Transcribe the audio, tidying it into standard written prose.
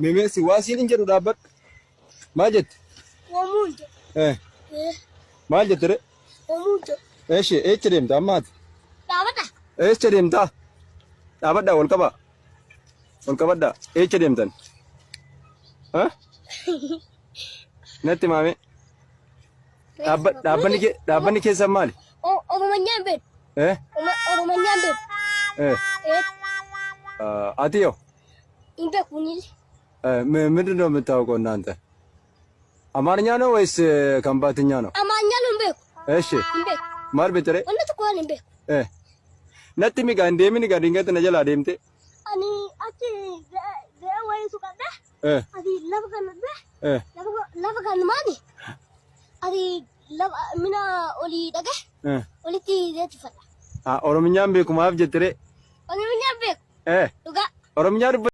Memesi waasiin hin jedhu dhaabbadhu. Maal jette? Omuujo. Maal jette re? Omuujo. Eecha deemta ammaati? Dhaabadha. Eecha deemta? Dhaabadhaa ol qabaa. Ol qabadhaa. Eecha deemtan? Natti maame. Dhaabbanni keessan maali? Oromanyaan beeku. Oromanyaan beeku. Ati yoo? Hin beeku niili. ምንድን ነው የምታውቀው እናንተ? አማርኛ ነው ወይስ ከምባትኛ ነው? አማርኛ ነው ቤኩ። እሺ ማል ቤትሬ ወንት ኮን ቤኩ ነጥ ሚጋ እንደምን ጋር ድንገት ነጀላ ደምቴ አኒ አቺ ወይ ሱቀደ አዲ ለበከን ማኒ አዲ ምና ኦሊ ደገ ኦሊቲ ዘት ፈላ ኦሮምኛም ቤኩ ማፍ ጀትሬ ኦሮምኛም ቤኩ ዱጋ ኦሮምኛ